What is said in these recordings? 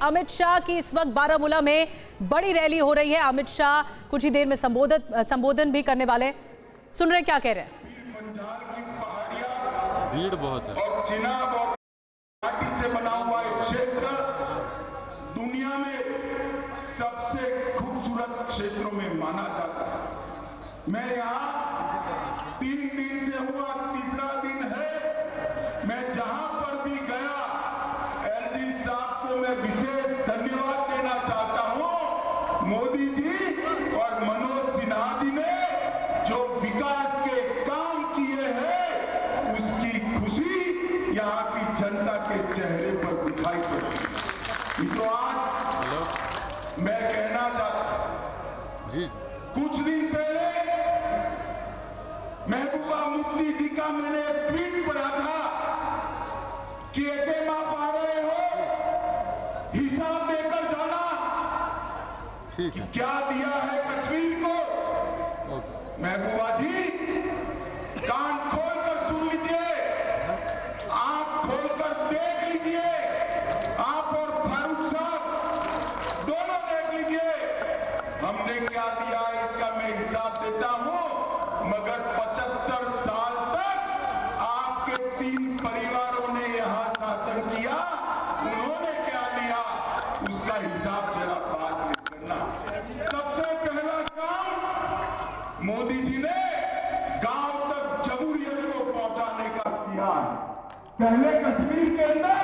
अमित शाह की इस वक्त बारामूला में बड़ी रैली हो रही है। अमित शाह कुछ ही देर में संबोधन भी करने वाले। सुन रहे क्या कह रहे हैं। भीड़ बहुत है और चिनाब और माटी से बना हुआ एक क्षेत्र दुनिया में सबसे खूबसूरत क्षेत्रों में माना जाता है। मैं यहाँ 3 दिन से हुआ, तीसरा दिन है। मैं जहां पर भी गया एलजी साहब को मैं विशेष धन्यवाद देना चाहता हूं। मोदी जी और मनोज सिन्हा जी ने जो विकास के काम किए हैं उसकी खुशी यहाँ की जनता के चेहरे पर दिखाई पड़ती है। तो आज मैं कहना चाहता जी, कुछ दिन पहले महबूबा मुफ्ती जी का मैंने ट्वीट पढ़ा था कि एचएम आप आ रहे हो, हिसाब देकर जाना कि क्या दिया है कश्मीर को। महबूबा जी कान खोलकर सुन लीजिए, आंख खोलकर देख लीजिए, आप और फारूक साहब दोनों देख लीजिए। हमने क्या दिया है इसका मैं हिसाब देता हूं, मगर 75 साल तक आपके 3 परिवारों ने यहां शासन किया, उन्होंने क्या दिया उसका हिसाब जरा बाद में करना। सबसे पहला काम मोदी जी ने गांव तक जमहूरियत को पहुंचाने का किया है। पहले कश्मीर के अंदर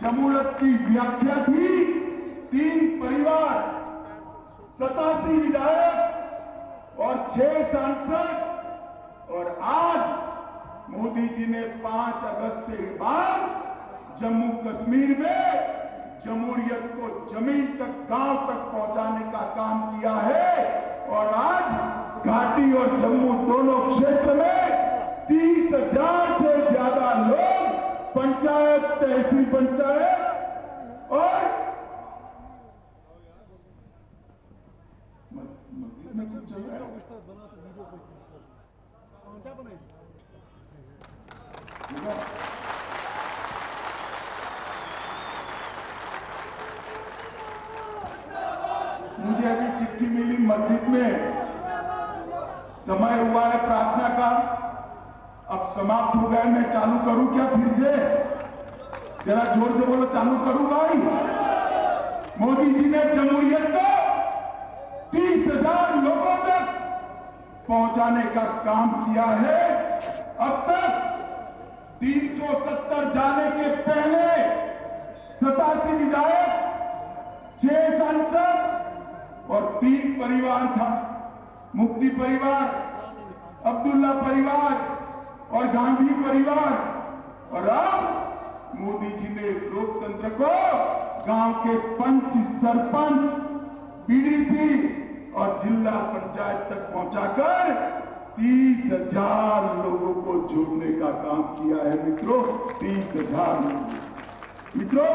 जमहूरियत की व्याख्या थी 3 परिवार, 87 विधायक और 6 सांसद। और आज मोदी जी ने 5 अगस्त के बाद जम्मू कश्मीर में जमहूरियत को जमीन तक, गांव तक पहुंचाने का काम किया है। और आज घाटी और जम्मू दोनों क्षेत्र में 30,000 से ज्यादा लोग पंचायत, तहसील पंचायत और में कुछ चल रहा है। मुझे अभी चिट्ठी मिली मस्जिद में समय हुआ है प्रार्थना का, अब समाप्त हो गए। मैं चालू करूं क्या फिर से? जरा जोर से बोलो, चालू करूं भाई? मोदी जी ने जमहूरियत को 30,000 लोगों तक पहुंचाने का काम किया है। अब तक 370 जाने के पहले 87 विधायक, 6 सांसद और 3 परिवार था। मुफ्ती परिवार, अब्दुल्ला परिवार और गांधी परिवार। और अब मोदी जी ने लोकतंत्र को गांव के पंच, सरपंच, बीडीसी और जिला पंचायत तक पहुंचाकर 30,000 लोगों को जोड़ने का काम किया है मित्रों। 30,000 मित्रों,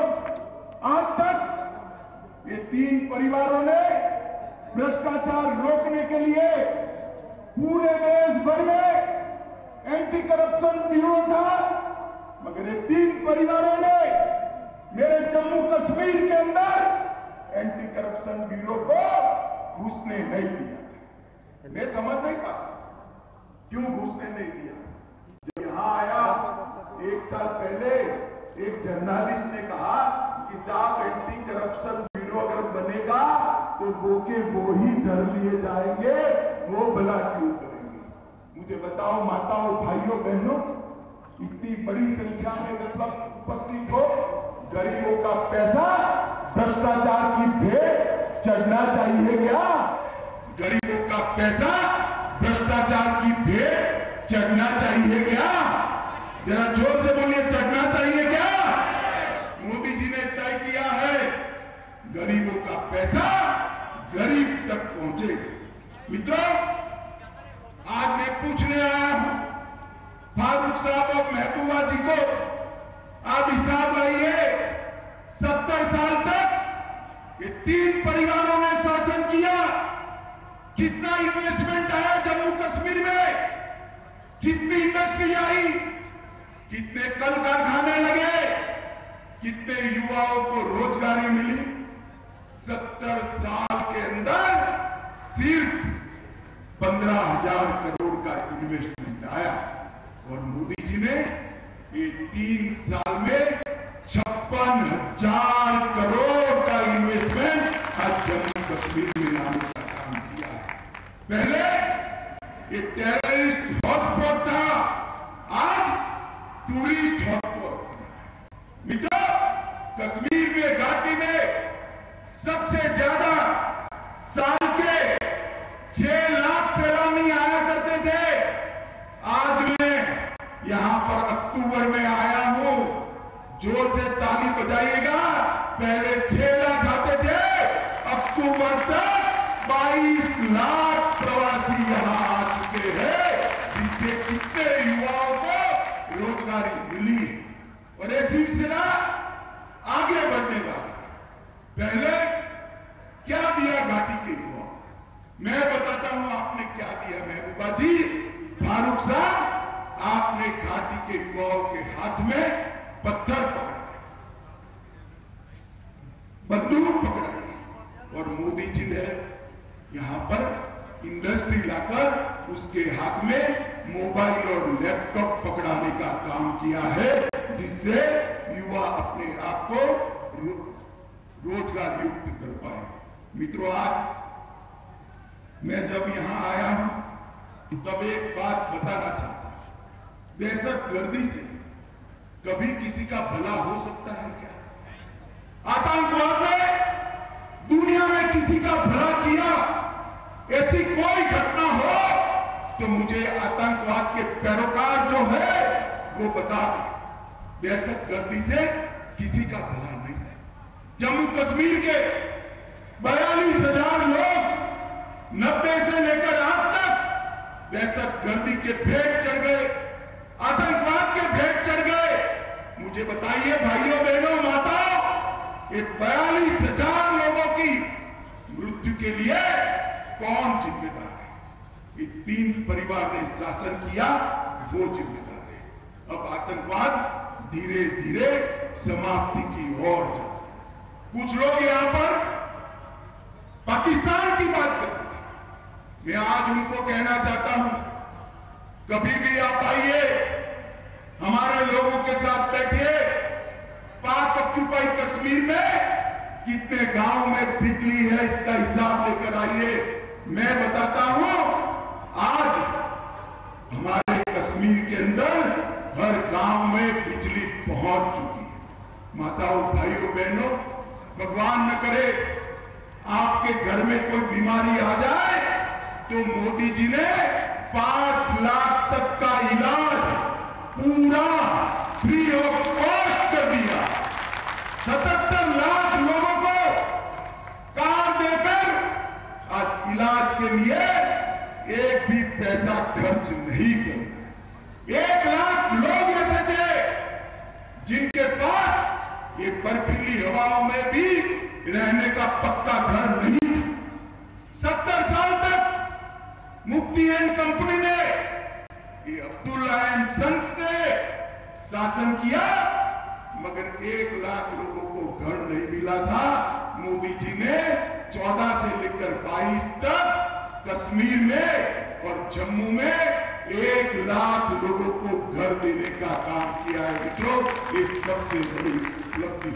आज तक ये 3 परिवारों ने भ्रष्टाचार रोकने के लिए पूरे देश भर में एंटी करप्शन ब्यूरो था, मगर ये 3 परिवारों ने मेरे जम्मू कश्मीर के अंदर एंटी करप्शन ब्यूरो को घुसने नहीं दिया। मैं समझ नहीं पाता क्यों घुसने नहीं दिया। जब यहां आया 1 साल पहले एक जर्नलिस्ट ने कहा कि साहब एंटी करप्शन ब्यूरो अगर बनेगा तो वो के वो ही धर लिए जाएंगे, वो भला क्यों करेंगे। मुझे बताओ माताओं, भाइयों, बहनों, इतनी बड़ी संख्या में मतलब उपस्थित हो, गरीबों का पैसा भ्रष्टाचार की भेंट चढ़ना चाहिए क्या? गरीबों का पैसा भ्रष्टाचार की भेंट चढ़ना चाहिए क्या? जरा जोर से बोलिए, चढ़ना चाहिए क्या? मोदी जी ने तय किया है गरीबों का पैसा गरीब तक पहुंचेगा। मित्रों, आज मैं पूछने आया हूं फारूक साहब और महबूबा जी को, आप हिसाब लाइए 70 साल तक ये 3 परिवारों ने शासन किया, कितना इन्वेस्टमेंट आया जम्मू कश्मीर में, कितनी इंडस्ट्री आई, कितने कल कारखाने लगे, कितने युवाओं को रोजगारी मिली। सिर्फ 15,000 करोड़ का इन्वेस्टमेंट आया और मोदी जी ने ये 3 साल में 56,000 करोड़ का इन्वेस्टमेंट आज जम्मू कश्मीर में लाने का काम किया है। पहले ये टेररिस्ट हॉटस्पॉट था, आज टूरिस्ट हॉटस्पॉट। मित्रों, कश्मीर में घाटी में सबसे ज्यादा साल के 6 लाख सैलानी आया करते थे। आज मैं यहां पर अक्टूबर में आया हूं, जोर से ताली बजाइएगा। पहले 6 लाख आते थे, अक्टूबर तक 22 लाख प्रवासी यहां आ चुके हैं, जिससे कितने युवाओं को रोजगारी मिली और ये सिलसिला आगे बढ़ने वाला। पहले क्या दिया घाटी के युवाओं, मैं बताता हूं आपने क्या दिया। महबूबा जी, फारूक साहब, आपने घाटी के युवाओं के हाथ में पत्थर पकड़ाए, बंदूक पकड़ाई और मोदी जी ने यहां पर इंडस्ट्री लाकर उसके हाथ में मोबाइल और लैपटॉप पकड़ाने का काम किया है, जिससे युवा अपने आप को रोजगार युक्त कर पाए। मित्रों, आज मैं जब यहां आया हूं तब एक बात बताना चाहता हूं। दहशतगर्दी से कभी किसी का भला हो सकता है क्या? आतंकवाद ने दुनिया में किसी का भला किया, ऐसी कोई घटना हो तो मुझे आतंकवाद के पैरोकार जो है वो बता दें। दहशतगर्दी से किसी का भला नहीं है। जम्मू कश्मीर के 42,000 लोग 90 से लेकर आज तक दहशतगर्दी के भेंट चढ़ गए, आतंकवाद के भेंट चढ़ गए। मुझे बताइए भाइयों बहनों माताओं, ये 42,000 लोगों की मृत्यु के लिए कौन जिम्मेदार है? ये 3 परिवार ने शासन किया, वो जिम्मेदार है। अब आतंकवाद धीरे धीरे समाप्ति की ओर जा। कुछ लोग यहां पर पाकिस्तान की बात करते हैं। मैं आज उनको कहना चाहता हूं, कभी भी आप आइए, हमारे लोगों के साथ बैठिए। पाक ऑक्यूपाई कश्मीर में कितने गांव में बिजली है, इसका हिसाब लेकर आइए। मैं बताता हूं, आज हमारे कश्मीर के अंदर हर गांव में बिजली पहुंच चुकी है। माताओं, भाइयों, बहनों, भगवान न करे आपके घर में कोई बीमारी आ जाए तो मोदी जी ने 5 लाख तक का इलाज पूरा फ्री ऑफ कॉस्ट कर दिया। 77 लाख लोगों को काम देकर आज इलाज के लिए एक भी पैसा खर्च नहीं करना। 1 लाख लोग ऐसे थे जिनके पास ये बर्फीली हवाओं में भी रहने का पक्का घर नहीं। 70 साल तक मुफ्ती एंड कंपनी ने, ये अब्दुल्ला एंड सन्स ने शासन किया, मगर 1 लाख लोगों को घर नहीं मिला था। मोदी जी ने 14 से लेकर 22 तक कश्मीर में और जम्मू में 1 लाख लोगों को घर देने का काम किया है। मित्रों, ये सबसे बड़ी उपलब्धि।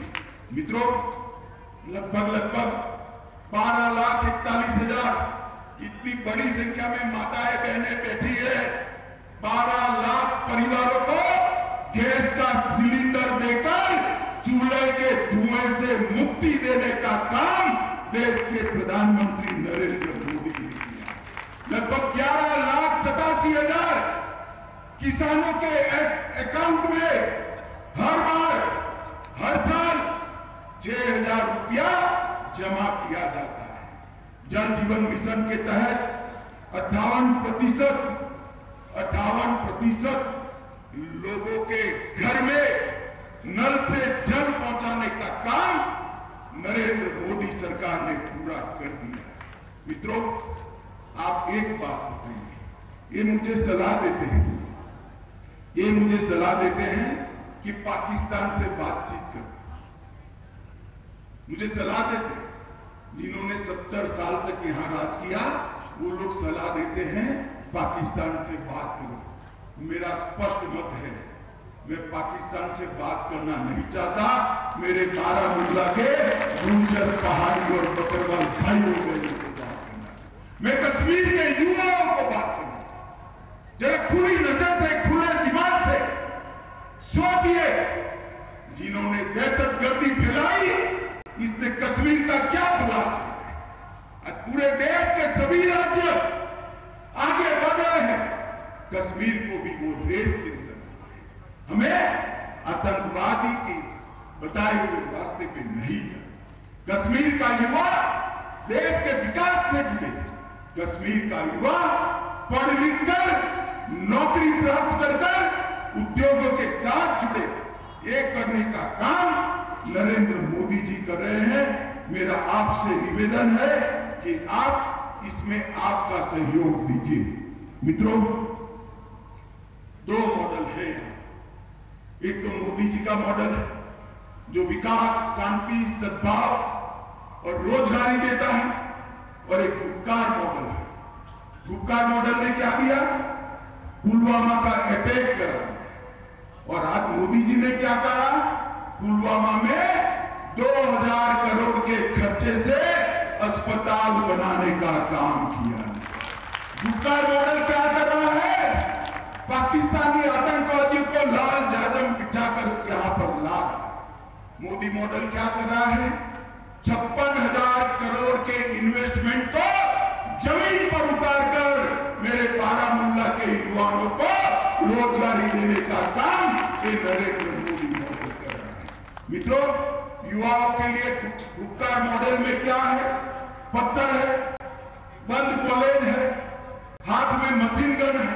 मित्रों, लगभग 12,41,000 इतनी बड़ी संख्या में माताएं बहनें बैठी है। 12 लाख परिवारों को गैस का सिलेंडर देकर चूल्हे के धुएं से मुक्ति देने का काम देश के प्रधानमंत्री नरेंद्र मोदी ने किया। लगभग 11,87,000 किसानों के अकाउंट में हर साल 6,000 रुपया जमा किया जाता है। जल जीवन मिशन के तहत 58% लोगों के घर में नल से जल पहुंचाने का काम नरेंद्र मोदी सरकार ने पूरा कर दिया। मित्रों, आप एक बात बताइए, ये मुझे सलाह देते हैं कि पाकिस्तान से बातचीत करो। मुझे सलाह देते हैं जिन्होंने 70 साल तक यहां राज किया, वो लोग सलाह देते हैं पाकिस्तान से बात करो। मेरा स्पष्ट मत है, मैं पाकिस्तान से बात करना नहीं चाहता। मेरे बारामूला के गुर्जर, पहाड़ी और बकरवाल भाइयों को बात करना, मैं कश्मीर के युवाओं को बात करना। जरा खुली नजर से, खुले दिमाग से सोचिए, जिन्होंने दहशतगर्दी फैलाई, इसने कश्मीर का क्या बुरा किया? पूरे देश के सभी राज्य आगे बढ़ रहे हैं, कश्मीर को भी वो रेस के अंदर हमें आतंकवादी की बताए हुए रास्ते पे नहीं है। कश्मीर का युवा देश के विकास से जुड़े, कश्मीर का युवा पढ़ लिख कर नौकरी प्राप्त कर उद्योगों के साथ जुड़े, ये करने का काम नरेंद्र मोदी जी कर रहे हैं। मेरा आपसे निवेदन है कि आप इसमें आपका सहयोग दीजिए। मित्रों, दो मॉडल है। एक तो मोदी जी का मॉडल है जो विकास, शांति, सद्भाव और रोजगारी देता है, और एक गुपकार मॉडल है। गुपकार मॉडल ने क्या किया? पुलवामा का अटैक करा, और आज मोदी जी ने क्या कहा? पुलवामा में 2000 करोड़ के खर्चे से अस्पताल बनाने का काम किया। दूसरा मॉडल क्या कर रहा है? पाकिस्तानी आतंकवादियों को लाल जादम बिठाकर यहां पर ला। मोदी मॉडल क्या कर रहा है? 56,000 करोड़ के इन्वेस्टमेंट को जमीन पर उतारकर मेरे बारामूला के युवाओं को रोजगारी देने का काम ये नरेंद्र मोदी मॉडल कर रहा है। मित्रों, युवाओं के लिए गुप्कार मॉडल में क्या है? पत्थर है, बंद कॉलेज है, हाथ में मशीन गन है।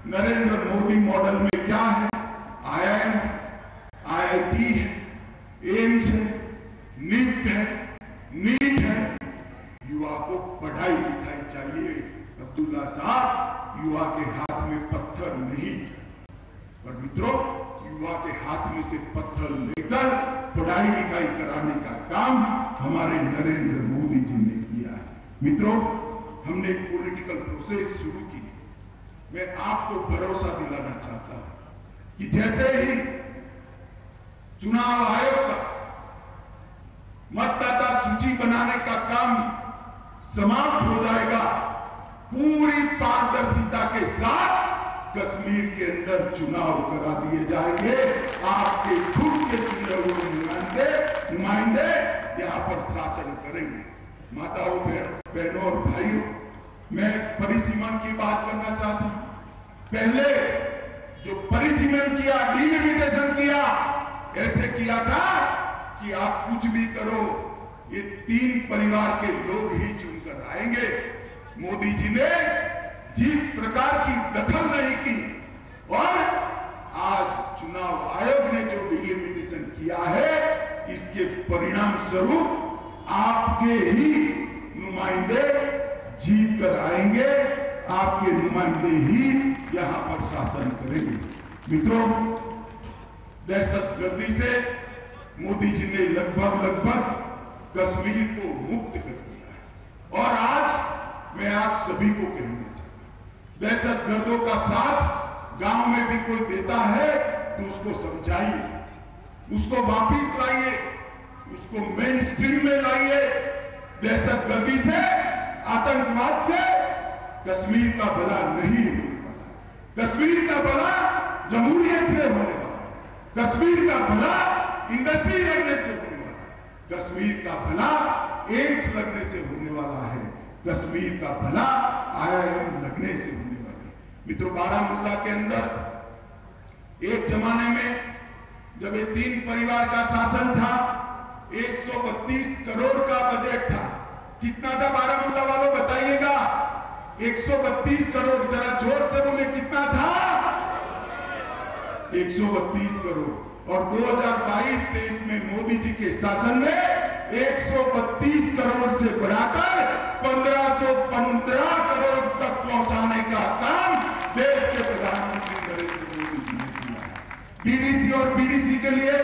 नरेंद्र मोदी मॉडल में क्या है? IIM है, IIT है, एम्स है, निफ्ट है, नीट है। युवा को पढ़ाई लिखाई चाहिए। अब्दुल्ला साहब, युवा के हाथ में पत्थर नहीं, पर मित्रों, युवा के हाथ में से पत्थर लेकर पढ़ाई लिखाई कराने का काम हमारे नरेंद्र मोदी जी ने किया है। मित्रों, हमने एक पॉलिटिकल प्रोसेस शुरू की। मैं आपको भरोसा दिलाना चाहता हूं कि जैसे ही चुनाव आयोग का मतदाता सूची बनाने का काम समाप्त हो जाएगा, पूरी पारदर्शिता के साथ कश्मीर के अंदर चुनाव करा दिए जाएंगे। आपके खुद के चुने हुए नुमाइंदे यहां पर शासन करेंगे। माताओं, बहनों और भाइयों, मैं परिसीमन की बात करना चाहता हूं। पहले जो परिसीमन किया, डिलिमिटेशन किया, ऐसे किया था कि आप कुछ भी करो, ये 3 परिवार के लोग ही चुनकर आएंगे। मोदी जी ने जिस प्रकार की दखल नहीं की, और आज चुनाव आयोग ने जो डिलिमिटेशन किया है, इसके परिणाम स्वरूप आपके ही नुमाइंदे जीत कर आएंगे, आपके नुमाइंदे ही यहां पर शासन करेंगे। मित्रों, दहशतगर्दी से मोदी जी ने लगभग कश्मीर को मुक्त कर दिया है। और आज मैं आप सभी को कहना चाहता हूं, दहशतगर्दों का साथ गांव में भी कोई देता है तो उसको समझाइए, उसको वापिस लाइए, उसको मेन स्ट्रीम में लाइए। दहशतगर्दी से, आतंकवाद से कश्मीर का भला नहीं होने वाला। कश्मीर का भला जमहूरियत से होने वाला। कश्मीर का भला इंडस्ट्री लगने से होने वाला। कश्मीर का भला एम्स लगने से होने वाला है। कश्मीर का भला IIM लगने से होने वाला है। मित्रों, बारामूला के अंदर एक जमाने में जब ये 3 परिवार का शासन था, 132 करोड़ का बजट था। कितना था बारामूला वालों, बताइएगा? 132 करोड़। जरा जोर से बोले, कितना था? 132 करोड़। और 2022-23 में मोदी जी के शासन में 132 करोड़ से बढ़ाकर 1515 करोड़ तक पहुंचाने का काम देश के प्रधानमंत्री नरेंद्र मोदी जी ने किया है। DDC और BDC के लिए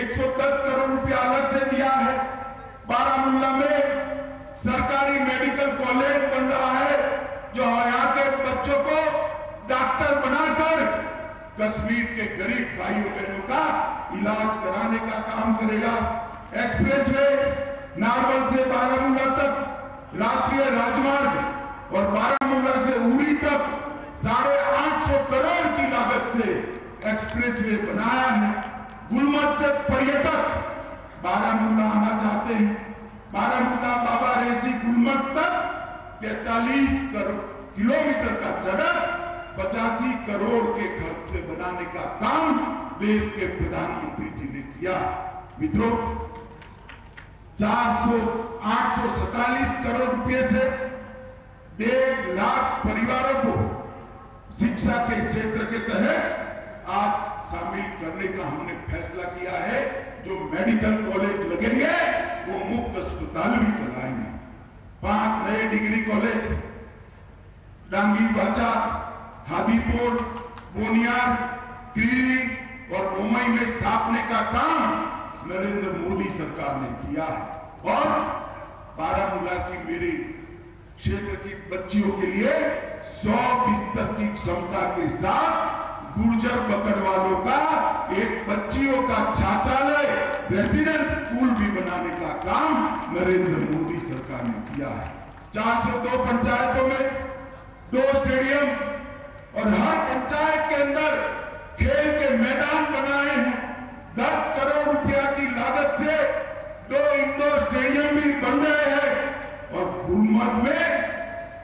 110 करोड़ रुपया अलग से दिया है। बारामूला में सरकारी मेडिकल कॉलेज बन रहा है जो यहाँ के बच्चों को डॉक्टर बनाकर कश्मीर के गरीब भाइयों बहनों का इलाज कराने का काम करेगा। एक्सप्रेसवे नारवल से बारामूला तक राष्ट्रीय राजमार्ग और बारामूला से उरी तक 850 करोड़ की लागत से एक्सप्रेसवे बनाया है। गुलमर्ग से पर्यटक बारामूला आना चाहते हैं। बारामूला बाबा रेसी गुलमर्ग तक 43 किलोमीटर का सड़क 85 करोड़ के खर्च से बनाने का काम देश के प्रधानमंत्री जी ने किया। मित्रों, 847 करोड़ रुपए से 1.5 लाख परिवारों को शिक्षा के क्षेत्र के तहत आज शामिल करने का हमने फैसला किया है। जो मेडिकल कॉलेज लगेंगे वो मुफ्त अस्पताल भी चलाएंगे। 5 नए डिग्री कॉलेज डांगी बाचा, हादीपुर, बोनियार, क्रीरी और मुंबई में स्थापने का काम नरेंद्र मोदी सरकार ने किया है। और बारामूला की मेरे क्षेत्र की बच्चियों के लिए 100% की क्षमता के साथ गुर्जर बकरवालों का एक बच्चियों का छात्रालय रेसिडेंट स्कूल भी बनाने का काम नरेंद्र मोदी सरकार ने किया है। 402 पंचायतों में 2 स्टेडियम और हर पंचायत के अंदर खेल के मैदान बनाए हैं। 10 करोड़ रुपया की लागत से 2 इंडोर स्टेडियम भी बन रहे हैं। और गुलमर्ग में,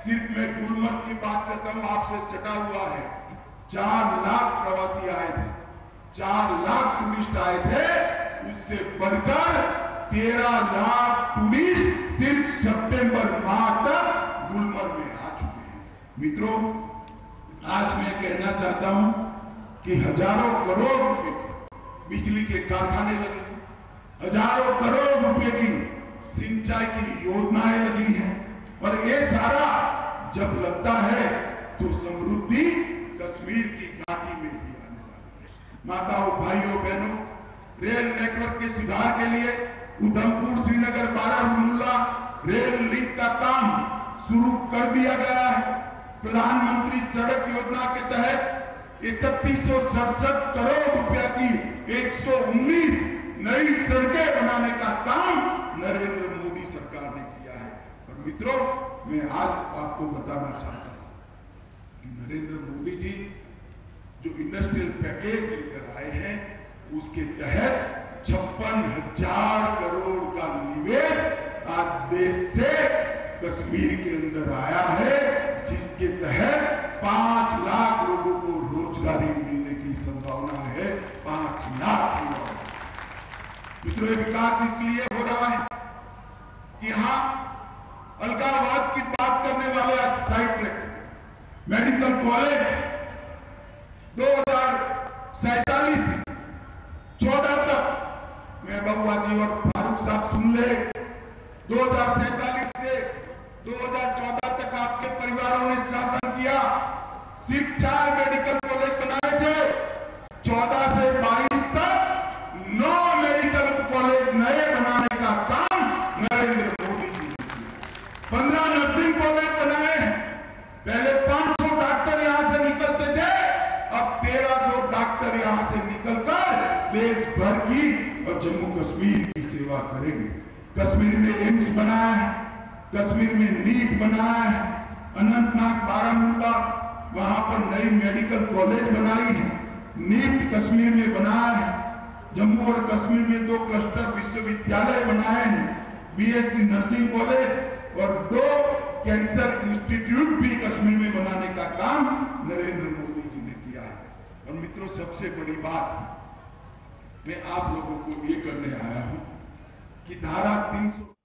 सिर्फ मैं गुलमर्ग की बात करता हूं, आपसे सटा हुआ है, 4 लाख प्रवासी आए थे, 4 लाख टूरिस्ट आए थे। उससे बढ़कर 13 लाख टूरिस्ट सिर्फ सितंबर माह तक गुलमर्ग में आ चुके हैं। मित्रों, आज मैं कहना चाहता हूं कि हजारों करोड़ रुपए के बिजली के कारखाने लगे, हजारों करोड़ रुपए की सिंचाई की योजनाएं लगी हैं। और ये सारा जब लगता है तो समृद्धि कश्मीर की घाटी में भी आने वाली है। माताओं, भाइयों, बहनों, रेल नेटवर्क के सुधार के लिए उधमपुर श्रीनगर बारामूला रेल लिंक का काम शुरू कर दिया गया है। प्रधानमंत्री सड़क योजना के तहत 3167 करोड़ रुपया की 119 नई सड़कें बनाने का काम नरेंद्र मोदी सरकार ने किया है। और मित्रों, मैं आज आपको बताना चाहता हूं कि नरेंद्र मोदी जी जो इंडस्ट्रियल पैकेज लेकर आए हैं उसके तहत 56,000 करोड़ का निवेश आज देश से कश्मीर के अंदर आया है, जिसके तहत 5 लाख लोगों को रोजगारी मिलने की संभावना है। 5 लाख युवा। दूसरे विकास इसलिए हो रहा है कि यहां अलगाववाद की बात करने वाले आज साइड ट्रैक मेडिकल कॉलेज 2047 14 तक, मैं बबुआ जी और फारूक साहब सुन ले, 2047 से 2014 तक आपके परिवारों ने शासन किया। सिर्फ 4 मेडिकल कॉलेज बनाए थे। 14 से 22 तक 9 मेडिकल कॉलेज नए बनाने का काम नरेंद्र मोदी जी ने किया। 15 नर्सिंग कॉलेज बनाए। पहले 500 डॉक्टर यहां से निकलते थे, अब 1300 डॉक्टर यहां से निकलकर देश भर की और जम्मू कश्मीर की सेवा करेंगे। कश्मीर में एम्स बनाया है, कश्मीर में नीट बनाया है, अनंतनाग बारामूला वहां पर नई मेडिकल कॉलेज बनाई है, नीट कश्मीर में बनाया है, जम्मू और कश्मीर में 2 क्लस्टर विश्वविद्यालय बनाए हैं, बीएससी नर्सिंग कॉलेज और 2 कैंसर इंस्टीट्यूट भी कश्मीर में बनाने का काम नरेंद्र मोदी जी ने किया है। और मित्रों, सबसे बड़ी बात मैं आप लोगों को ये करने आया हूं कि धारा 300